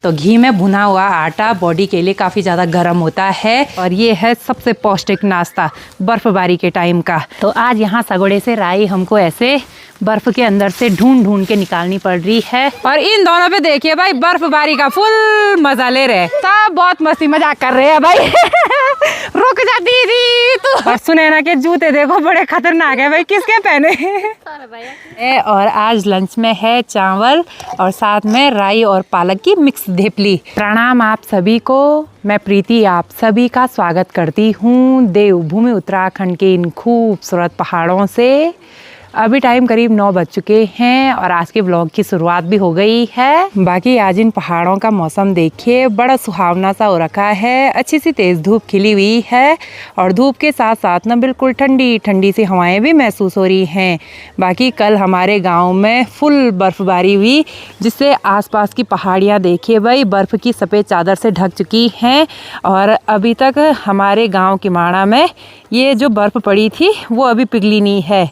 तो घी में भुना हुआ आटा बॉडी के लिए काफ़ी ज़्यादा गर्म होता है और ये है सबसे पौष्टिक नाश्ता बर्फबारी के टाइम का। तो आज यहाँ सगोड़े से राई हमको ऐसे बर्फ के अंदर से ढूंढ ढूंढ के निकालनी पड़ रही है और इन दोनों पे देखिए भाई बर्फबारी का फुल मजा ले रहे, सब बहुत मस्ती मजाक कर रहे हैं भाई। रुक जा दीदी तू। और सुनैना के जूते देखो बड़े खतरनाक है भाई, किसके पहने? और आज लंच में है चावल और साथ में राई और पालक की मिक्स धेपली। प्रणाम आप सभी को, मैं प्रीति आप सभी का स्वागत करती हूँ देवभूमि उत्तराखंड के इन खूबसूरत पहाड़ों से। अभी टाइम करीब 9 बज चुके हैं और आज के ब्लॉग की शुरुआत भी हो गई है। बाकी आज इन पहाड़ों का मौसम देखिए बड़ा सुहावना सा हो रखा है, अच्छी सी तेज़ धूप खिली हुई है और धूप के साथ साथ ना बिल्कुल ठंडी ठंडी सी हवाएं भी महसूस हो रही हैं। बाकी कल हमारे गांव में फुल बर्फबारी हुई जिससे आसपास की पहाड़ियाँ देखिए भाई बर्फ़ की सफ़ेद चादर से ढक चुकी हैं और अभी तक हमारे गाँव की माड़ा में ये जो बर्फ़ पड़ी थी वो अभी पिघली नहीं है।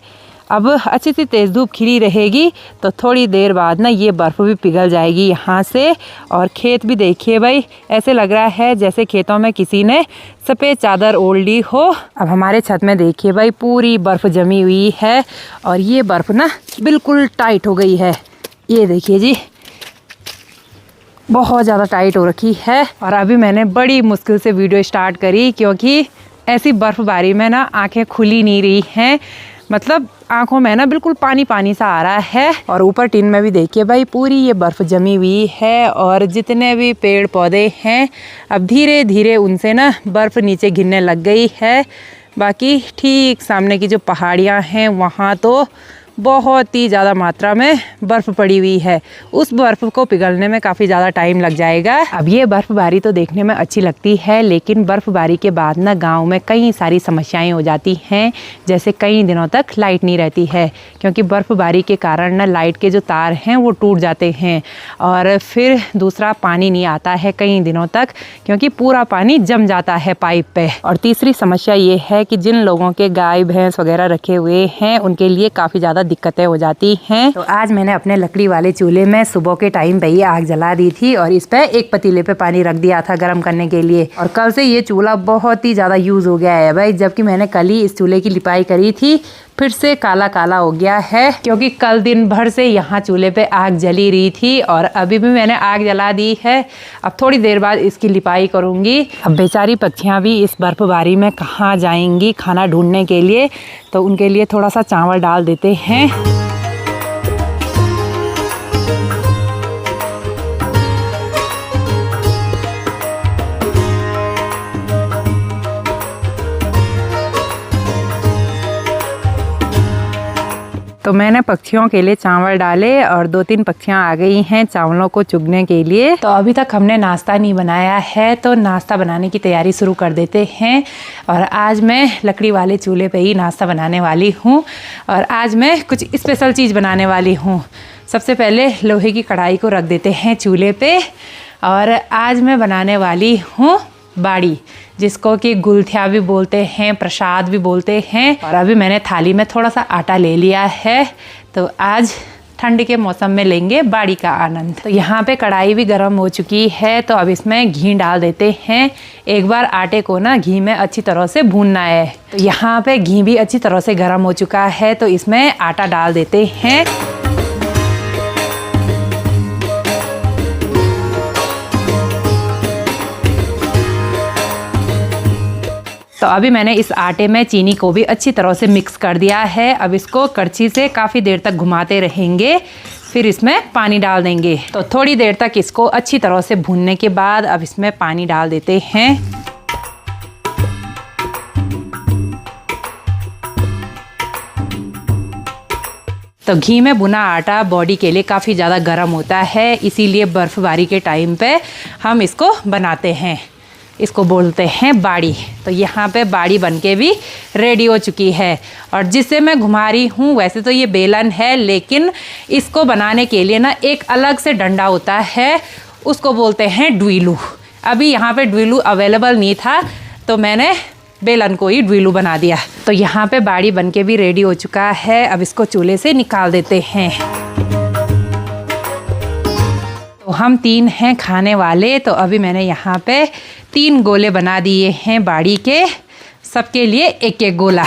अब अच्छी सी तेज़ धूप खिली रहेगी तो थोड़ी देर बाद ना ये बर्फ़ भी पिघल जाएगी यहाँ से। और खेत भी देखिए भाई ऐसे लग रहा है जैसे खेतों में किसी ने सफ़ेद चादर ओढ़ ली हो। अब हमारे छत में देखिए भाई पूरी बर्फ़ जमी हुई है और ये बर्फ़ ना बिल्कुल टाइट हो गई है, ये देखिए जी बहुत ज़्यादा टाइट हो रखी है। और अभी मैंने बड़ी मुश्किल से वीडियो स्टार्ट करी क्योंकि ऐसी बर्फ़बारी में ना आँखें खुली नहीं रही हैं, मतलब आंखों में ना बिल्कुल पानी पानी सा आ रहा है। और ऊपर टीन में भी देखिए भाई पूरी ये बर्फ़ जमी हुई है और जितने भी पेड़ पौधे हैं अब धीरे धीरे उनसे ना बर्फ़ नीचे गिरने लग गई है। बाकी ठीक सामने की जो पहाड़ियाँ हैं वहाँ तो बहुत ही ज़्यादा मात्रा में बर्फ़ पड़ी हुई है, उस बर्फ़ को पिघलने में काफ़ी ज़्यादा टाइम लग जाएगा। अब ये बर्फ़बारी तो देखने में अच्छी लगती है लेकिन बर्फ़बारी के बाद ना गांव में कई सारी समस्याएं हो जाती हैं, जैसे कई दिनों तक लाइट नहीं रहती है क्योंकि बर्फ़बारी के कारण ना लाइट के जो तार हैं वो टूट जाते हैं और फिर दूसरा पानी नहीं आता है कई दिनों तक क्योंकि पूरा पानी जम जाता है पाइप पे। और तीसरी समस्या ये है कि जिन लोगों के गाय भैंस वगैरह रखे हुए हैं उनके लिए काफ़ी ज़्यादा दिक्कतें हो जाती हैं। तो आज मैंने अपने लकड़ी वाले चूल्हे में सुबह के टाइम पे ही आग जला दी थी और इस पे एक पतीले पे पानी रख दिया था गर्म करने के लिए। और कल से ये चूल्हा बहुत ही ज़्यादा यूज़ हो गया है भाई, जबकि मैंने कल ही इस चूल्हे की लिपाई करी थी फिर से काला काला हो गया है क्योंकि कल दिन भर से यहाँ चूल्हे पे आग जली रही थी और अभी भी मैंने आग जला दी है। अब थोड़ी देर बाद इसकी लिपाई करूँगी। अब बेचारी पक्षियाँ भी इस बर्फबारी में कहाँ जाएंगी खाना ढूंढने के लिए, तो उनके लिए थोड़ा सा चावल डाल देते हैं। तो मैंने पक्षियों के लिए चावल डाले और 2-3 पक्षियाँ आ गई हैं चावलों को चुगने के लिए। तो अभी तक हमने नाश्ता नहीं बनाया है तो नाश्ता बनाने की तैयारी शुरू कर देते हैं। और आज मैं लकड़ी वाले चूल्हे पे ही नाश्ता बनाने वाली हूँ और आज मैं कुछ स्पेशल चीज़ बनाने वाली हूँ। सबसे पहले लोहे की कढ़ाई को रख देते हैं चूल्हे पे और आज मैं बनाने वाली हूँ बाड़ी, जिसको कि गुलथिया भी बोलते हैं, प्रसाद भी बोलते हैं। और अभी मैंने थाली में थोड़ा सा आटा ले लिया है तो आज ठंड के मौसम में लेंगे बाड़ी का आनंद। तो यहाँ पे कढ़ाई भी गर्म हो चुकी है तो अब इसमें घी डाल देते हैं। एक बार आटे को ना घी में अच्छी तरह से भूनना है। तो यहाँ पे घी भी अच्छी तरह से गर्म हो चुका है तो इसमें आटा डाल देते हैं। तो अभी मैंने इस आटे में चीनी को भी अच्छी तरह से मिक्स कर दिया है। अब इसको करछी से काफ़ी देर तक घुमाते रहेंगे, फिर इसमें पानी डाल देंगे। तो थोड़ी देर तक इसको अच्छी तरह से भूनने के बाद अब इसमें पानी डाल देते हैं। तो घी में भुना आटा बॉडी के लिए काफ़ी ज़्यादा गर्म होता है, इसीलिए बर्फ़बारी के टाइम पे हम इसको बनाते हैं। इसको बोलते हैं बाड़ी। तो यहाँ पे बाड़ी बनके भी रेडी हो चुकी है और जिससे मैं घुमा रही हूँ वैसे तो ये बेलन है लेकिन इसको बनाने के लिए ना एक अलग से डंडा होता है, उसको बोलते हैं डुइलू। अभी यहाँ पे डुइलू अवेलेबल नहीं था तो मैंने बेलन को ही डुइलू बना दिया। तो यहाँ पे बाड़ी बनके भी रेडी हो चुका है, अब इसको चूल्हे से निकाल देते हैं। तो हम 3 हैं खाने वाले, तो अभी मैंने यहाँ पे 3 गोले बना दिए हैं बाड़ी के, सबके लिए एक एक गोला।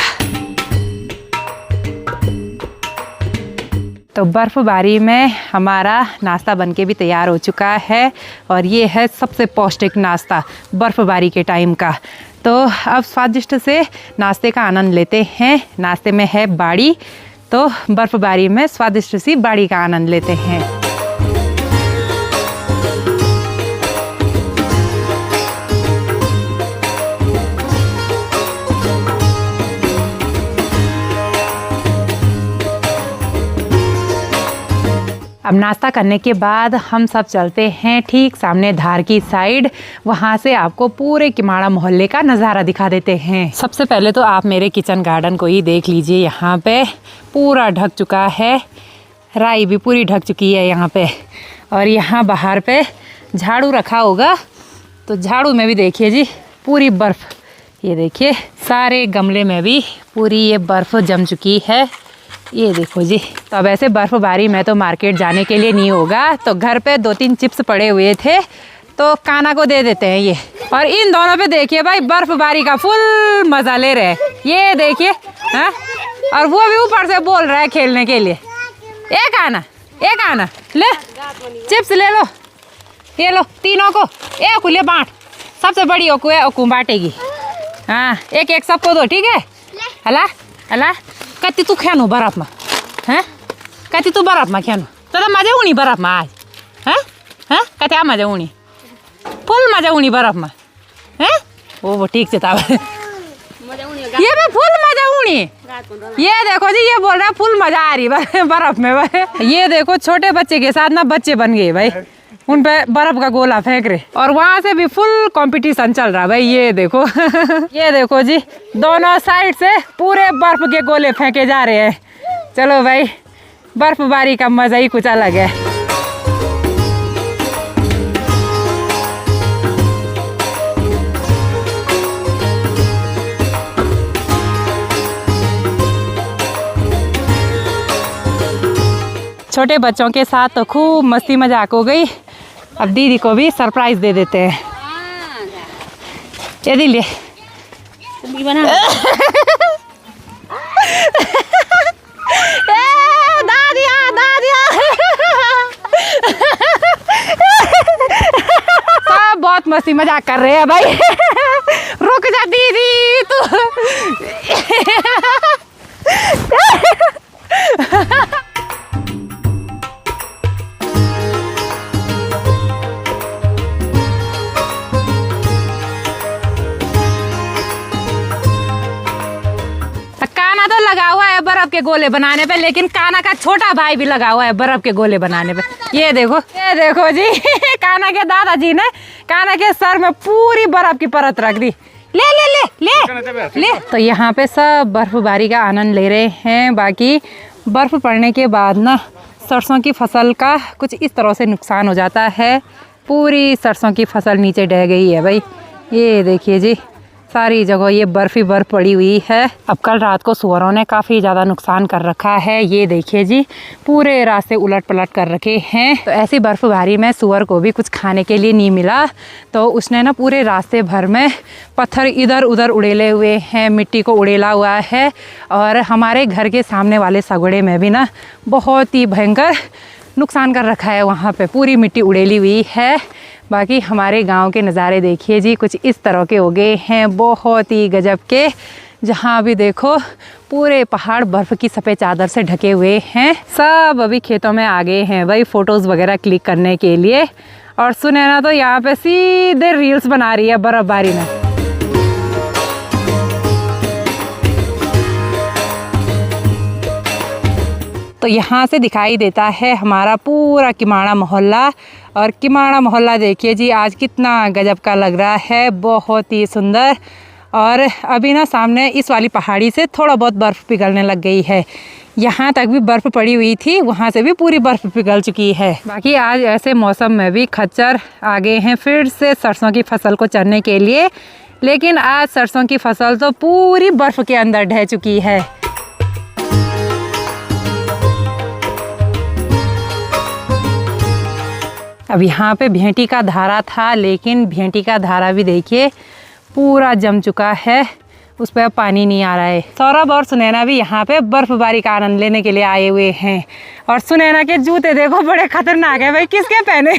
तो बर्फ़बारी में हमारा नाश्ता बनके भी तैयार हो चुका है और ये है सबसे पौष्टिक नाश्ता बर्फ़बारी के टाइम का। तो अब स्वादिष्ट से नाश्ते का आनंद लेते हैं। नाश्ते में है बाड़ी, तो बर्फ़बारी में स्वादिष्ट सी बाड़ी का आनंद लेते हैं। अब नाश्ता करने के बाद हम सब चलते हैं ठीक सामने धार की साइड, वहाँ से आपको पूरे किमाड़ा मोहल्ले का नज़ारा दिखा देते हैं। सबसे पहले तो आप मेरे किचन गार्डन को ही देख लीजिए, यहाँ पे पूरा ढक चुका है, राई भी पूरी ढक चुकी है यहाँ पे। और यहाँ बाहर पे झाड़ू रखा होगा, तो झाड़ू में भी देखिए जी पूरी बर्फ़, ये देखिए सारे गमले में भी पूरी ये बर्फ़ जम चुकी है, ये देखो जी। तो अब ऐसे बर्फ़बारी में तो मार्केट जाने के लिए नहीं होगा, तो घर पे 2-3 चिप्स पड़े हुए थे तो काना को दे देते हैं ये। और इन दोनों पे देखिए भाई बर्फ़बारी का फुल मज़ा ले रहे हैं, ये देखिए। हाँ, और वो भी ऊपर से बोल रहा है खेलने के लिए। एक आना ले चिप्स ले लो, ये लो तीनों को, एक ले बांट, सबसे बड़ी ओकू बांटेगी। हाँ, एक एक सबको दो, ठीक है। हला हला कति तू खेनु बर्फ में, हैं कति तू बर्फ में खेनु, तो मजा उनी बर्फ में आज, हैं हैं कति मजा उनी, फुल मजा उनी बर्फ में, हैं वो ठीक से तब ये भी फुल मजा उनी। ये देखो जी, ये बोल रहा है फुल मजा आ रही बर्फ में भाई। ये देखो छोटे बच्चे के साथ ना बच्चे बन गए भाई, उन पे बर्फ का गोला फेंक रहे और वहाँ से भी फुल कंपटीशन चल रहा भाई। ये देखो ये देखो जी, दोनों साइड से पूरे बर्फ के गोले फेंके जा रहे हैं। चलो भाई, बर्फबारी का मजा ही कुछ अलग है। छोटे बच्चों के साथ तो खूब मस्ती मजाक हो गई। अब दीदी को भी सरप्राइज दे देते हैं। ये दी ले दादिया दादिया सब बहुत मस्ती मजाक कर रहे हैं भाई। रुक जा दीदी तू। लगा हुआ है बर्फ के गोले बनाने पे, लेकिन काना का छोटा भाई भी लगा हुआ है बर्फ के गोले बनाने पे। ये देखो जी काना के दादाजी ने काना के सर में पूरी बर्फ की परत रख दी। ले ले ले ले ले। तो यहाँ पे सब बर्फबारी का आनंद ले रहे हैं। बाकी बर्फ पड़ने के बाद ना सरसों की फसल का कुछ इस तरह से नुकसान हो जाता है। पूरी सरसों की फसल नीचे ढह गई है भाई। ये देखिए जी, सारी जगह ये बर्फ ही बर्फ पड़ी हुई है। अब कल रात को सुअरों ने काफ़ी ज़्यादा नुकसान कर रखा है। ये देखिए जी, पूरे रास्ते उलट पलट कर रखे हैं। तो ऐसी बर्फबारी में सुअर को भी कुछ खाने के लिए नहीं मिला, तो उसने ना पूरे रास्ते भर में पत्थर इधर उधर उड़ेले हुए हैं, मिट्टी को उड़ेला हुआ है। और हमारे घर के सामने वाले सगड़े में भी ना बहुत ही भयंकर नुकसान कर रखा है, वहाँ पे पूरी मिट्टी उड़ेली हुई है। बाकी हमारे गांव के नज़ारे देखिए जी, कुछ इस तरह के हो गए हैं, बहुत ही गजब के। जहाँ भी देखो पूरे पहाड़ बर्फ़ की सफ़ेद चादर से ढके हुए हैं। सब अभी खेतों में आ गए हैं भाई फ़ोटोज़ वगैरह क्लिक करने के लिए। और सुने ना तो यहाँ पे सीधे रील्स बना रही है बर्फ़बारी में। तो यहाँ से दिखाई देता है हमारा पूरा किमाड़ा मोहल्ला। और किमाड़ा मोहल्ला देखिए जी, आज कितना गजब का लग रहा है, बहुत ही सुंदर। और अभी ना सामने इस वाली पहाड़ी से थोड़ा बहुत बर्फ़ पिघलने लग गई है। यहाँ तक भी बर्फ़ पड़ी हुई थी, वहाँ से भी पूरी बर्फ़ पिघल चुकी है। बाकी आज ऐसे मौसम में भी खच्चर आ गए हैं फिर से सरसों की फसल को चरने के लिए। लेकिन आज सरसों की फसल तो पूरी बर्फ़ के अंदर ढह चुकी है। अब यहाँ पे भेंटी का धारा था, लेकिन भेंटी का धारा भी देखिए पूरा जम चुका है, उस पर अब पानी नहीं आ रहा है। सौरभ और सुनैना भी यहाँ पे बर्फबारी का आनंद लेने के लिए आए हुए हैं। और सुनैना के जूते देखो बड़े खतरनाक है भाई, किसके पहने?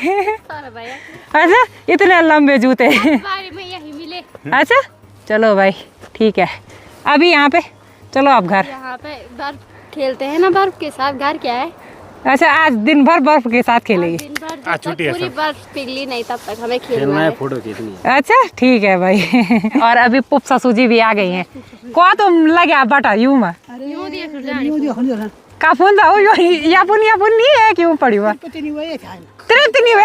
अच्छा, इतने लंबे जूते। अच्छा चलो भाई ठीक है, अभी यहाँ पे चलो आप घर। यहाँ पे बर्फ खेलते हैं ना, बर्फ के साथ। घर क्या है? अच्छा, आज दिन भर बर्फ के साथ खेलेगी। दिन भर जब तक पूरी बर्फ पिघली नहीं तब तक हमें खेलना है। फोटो खींचनी है। अच्छा ठीक है भाई। और अभी पुप ससु जी भी आ गई हैं। को तुम लगे बटा यूं में काफून जाओ यापुन नहीं है, क्यों पड़ी हुआ तृप्त नहीं हुई।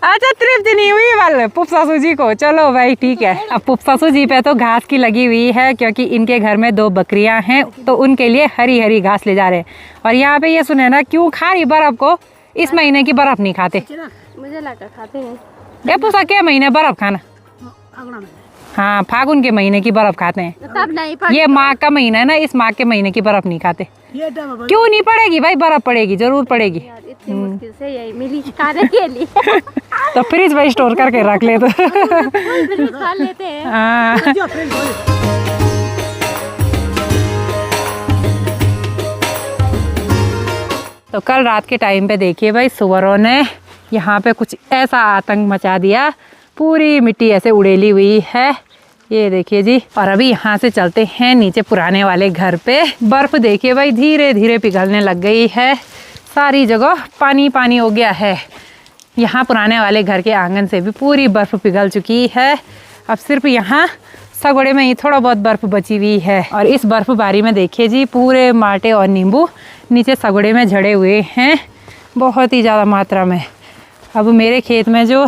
अच्छा तृप्त नहीं हुई वाले पुप ससु जी को। चलो भाई ठीक है। अब पुप ससु जी पे तो घास की लगी हुई है, क्योंकि इनके घर में 2 बकरियां हैं, तो उनके लिए हरी हरी घास ले जा रहे हैं। और यहाँ पे ये सुनैना क्यों खा रही बर्फ को? इस महीने की बर्फ नहीं खाते, मुझे लगा खाते हैं। ये पूछा क्या महीने बर्फ खाना? हाँ, फागुन के महीने की बर्फ खाते हैं। तब नहीं ये माघ का महीना है ना, इस माघ के महीने की बर्फ नहीं खाते। क्यों नहीं पड़ेगी भाई? बर्फ पड़ेगी, जरूर पड़ेगी। इतनी मुश्किल से यही मिली खाने के लिए। तो फ्रिज में स्टोर करके रख ले तो। खा लेते हैं। हाँ। तो कल रात के टाइम पे देखिए भाई, सुअरों ने यहाँ पे कुछ ऐसा आतंक मचा दिया, पूरी मिट्टी ऐसे उड़ेली हुई है, ये देखिए जी। और अभी यहाँ से चलते हैं नीचे पुराने वाले घर पे। बर्फ देखिए भाई धीरे धीरे पिघलने लग गई है, सारी जगह पानी पानी हो गया है। यहाँ पुराने वाले घर के आंगन से भी पूरी बर्फ पिघल चुकी है। अब सिर्फ यहाँ सगोड़े में ही थोड़ा बहुत बर्फ बची हुई है। और इस बर्फबारी में देखिए जी पूरे माटे और नींबू नीचे सगोड़े में झड़े हुए हैं, बहुत ही ज़्यादा मात्रा में। अब मेरे खेत में जो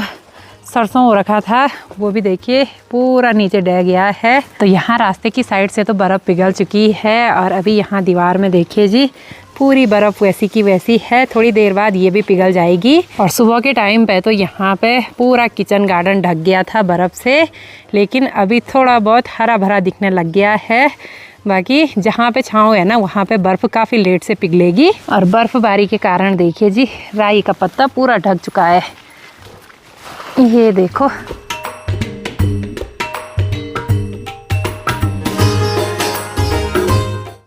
सरसों हो रखा था वो भी देखिए पूरा नीचे डह गया है। तो यहाँ रास्ते की साइड से तो बर्फ़ पिघल चुकी है, और अभी यहाँ दीवार में देखिए जी पूरी बर्फ़ वैसी की वैसी है। थोड़ी देर बाद ये भी पिघल जाएगी। और सुबह के टाइम पे तो यहाँ पे पूरा किचन गार्डन ढक गया था बर्फ़ से, लेकिन अभी थोड़ा बहुत हरा भरा दिखने लग गया है। बाकी जहाँ पे छाँव है ना, वहाँ पे बर्फ़ काफ़ी लेट से पिघलेगी। और बर्फ़बारी के कारण देखिए जी राई का पत्ता पूरा ढक चुका है, ये देखो।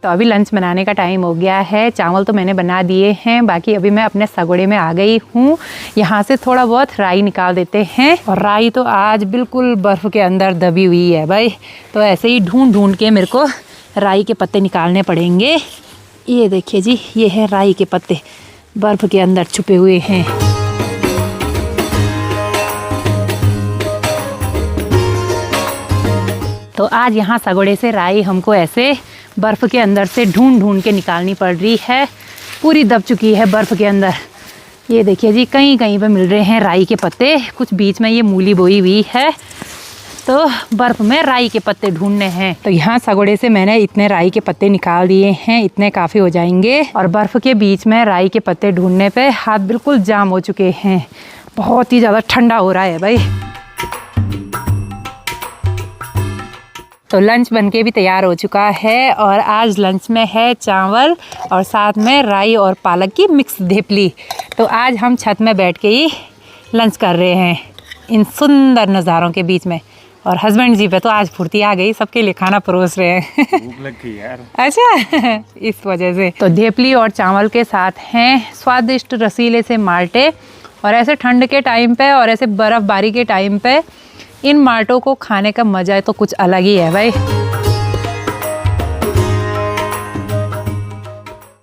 तो अभी लंच बनाने का टाइम हो गया है। चावल तो मैंने बना दिए हैं, बाकी अभी मैं अपने सगोड़े में आ गई हूँ। यहाँ से थोड़ा बहुत राई निकाल देते हैं। और राई तो आज बिल्कुल बर्फ़ के अंदर दबी हुई है भाई, तो ऐसे ही ढूंढ ढूंढ के मेरे को राई के पत्ते निकालने पड़ेंगे। ये देखिए जी, ये है राई के पत्ते, बर्फ़ के अंदर छुपे हुए हैं। तो आज यहाँ सगोड़े से राई हमको ऐसे बर्फ़ के अंदर से ढूंढ ढूंढ के निकालनी पड़ रही है, पूरी दब चुकी है बर्फ़ के अंदर। ये देखिए जी कहीं कहीं पे मिल रहे हैं राई के पत्ते, कुछ बीच में ये मूली बोई हुई है, तो बर्फ़ में राई के पत्ते ढूंढने हैं। तो यहाँ सगोड़े से मैंने इतने राई के पत्ते निकाल दिए हैं, इतने काफ़ी हो जाएंगे। और बर्फ़ के बीच में राई के पत्ते ढूंढने पे हाथ बिल्कुल जाम हो चुके हैं, बहुत ही ज़्यादा ठंडा हो रहा है भाई। तो लंच बनके भी तैयार हो चुका है, और आज लंच में है चावल और साथ में राई और पालक की मिक्स धेपली। तो आज हम छत में बैठ के ही लंच कर रहे हैं इन सुंदर नज़ारों के बीच में। और हस्बैंड जी पे तो आज फुर्ती आ गई, सबके लिए खाना परोस रहे हैं। भूख लग गई यार। अच्छा, इस वजह से। तो धेपली और चावल के साथ हैं स्वादिष्ट रसीले से माल्टे। और ऐसे ठंड के टाइम पे और ऐसे बर्फ़बारी के टाइम पे इन माल्टों को खाने का मज़ा है तो कुछ अलग ही है भाई।